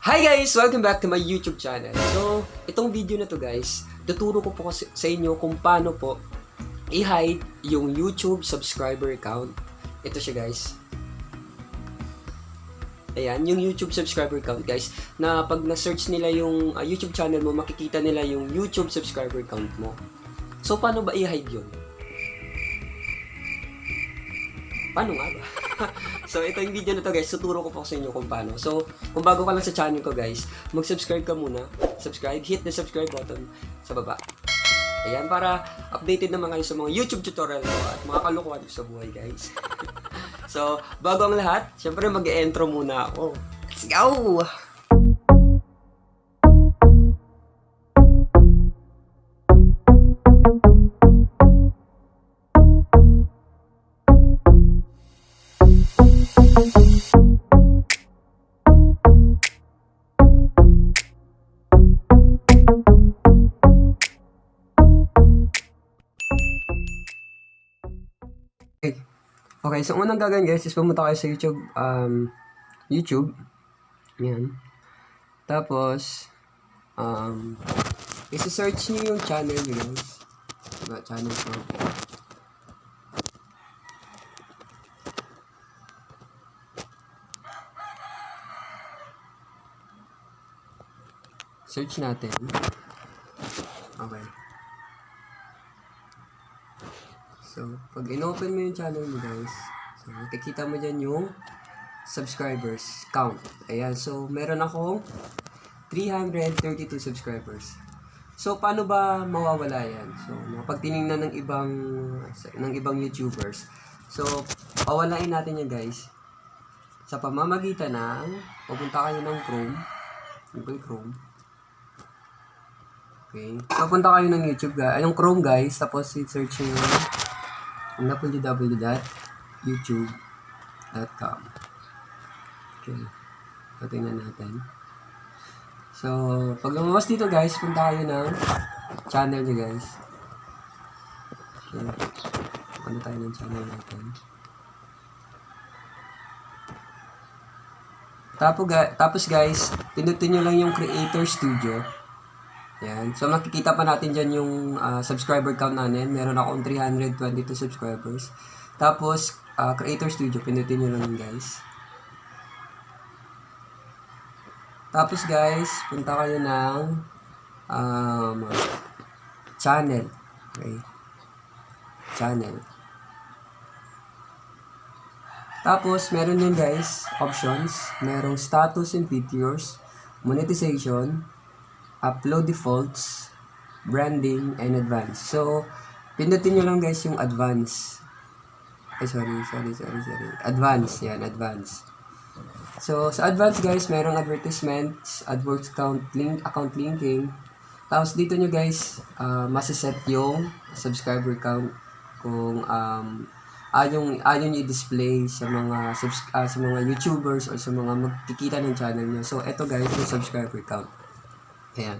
Hi guys! Welcome back to my YouTube channel. So, itong video na to guys, tuturo ko po sa inyo kung paano po i-hide yung YouTube subscriber count. Ito siya guys. Ayan, yung YouTube subscriber count guys, na pag na-search nila yung YouTube channel mo, makikita nila yung YouTube subscriber count mo. So, paano ba i-hide yun? Paano nga ba? So, ito yung video na to guys, tuturo ko po sa inyo kung paano. So, kung bago ka lang sa channel ko guys, mag-subscribe ka muna. Subscribe, hit the subscribe button sa baba. Ayan, para updated naman kayo sa mga YouTube tutorial ko at mga kalokohan sa buhay guys. So, bago ang lahat, syempre mag-e-intro muna ako. Let's go! Okay, so unang gagawin guys is pumunta kayo sa YouTube. Yan. Tapos, isi-search niyo yung channel niyo guys. Diba, channel ko. Search natin. Okay. So, pag in-open mo yung channel mo guys, so, makikita mo dyan yung subscribers count. Ayan, so, meron akong 332 subscribers. So, paano ba mawawala yan? So, pag tinignan ng ibang YouTubers, so, pawalain natin yan guys sa pamamagitan ng, pupunta kayo ng Chrome, Google Chrome. Okay, so, punta kayo ng YouTube guys, yung Chrome guys, tapos i-search nyo www.youtube.com. Okay. So, tingnan natin. So, pag lumabas dito guys, punta kayo ng channel nyo guys. Okay. Ano tayo ng channel natin. Tapos guys, pinutin nyo lang yung Creator Studio. Yan. So, makikita pa natin dyan yung subscriber count natin. Meron akong 322 subscribers. Tapos, Creator Studio. Pinutin nyo lang yun, guys. Tapos, guys, punta kayo ng channel. Okay. Channel. Tapos, meron yun, guys, options. Merong status and features, monetization, upload defaults, branding, and advanced. So, pindutin nyo lang guys yung advanced. Ay, sorry. Advanced, yan, advanced. So, sa advanced guys, merong advertisements, AdWords count, account linking. Tapos, dito nyo guys, masiset yung subscriber count kung ayaw nyo i-display sa mga YouTubers o sa mga magkikita ng channel nyo. So, eto guys, yung subscriber count. Ayan.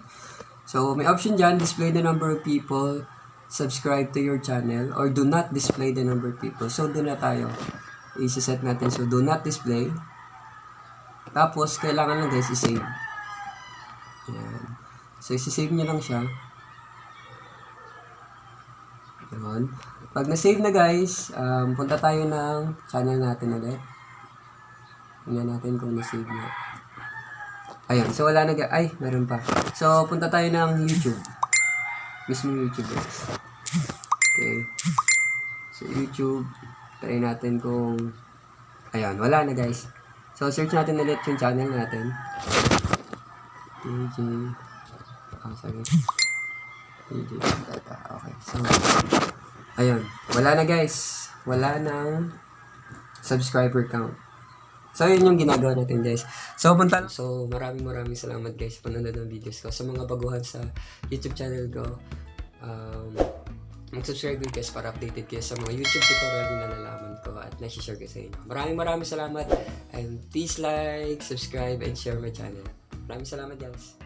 So, may option dyan, display the number of people subscribe to your channel or do not display the number of people. So, do na tayo. I-set natin. So, do not display. Tapos, kailangan lang guys, i-save. Ayan. So, i-save nyo lang siya. Ayan. Pag na-save na guys, punta tayo ng channel natin ulit. Tingnan natin kung na-save na. Ayun, so wala na ay, meron pa. So, punta tayo ng YouTube. Mismo YouTube guys. Okay. So, YouTube. Try natin kung ayun, wala na guys. So, search natin ulit yung channel natin. Sorry. Data. Okay. So, ayun. Wala na guys. Wala nang subscriber count. So, yun yung ginagawa natin guys. So, maraming salamat guys sa panonood ng videos ko. Sa mga baguhan sa YouTube channel ko, mag-subscribe guys para updated kayo sa mga YouTube tutorial na nalalaman ko at na-share ko sa inyo. Maraming salamat and please like, subscribe, and share my channel. Maraming salamat guys.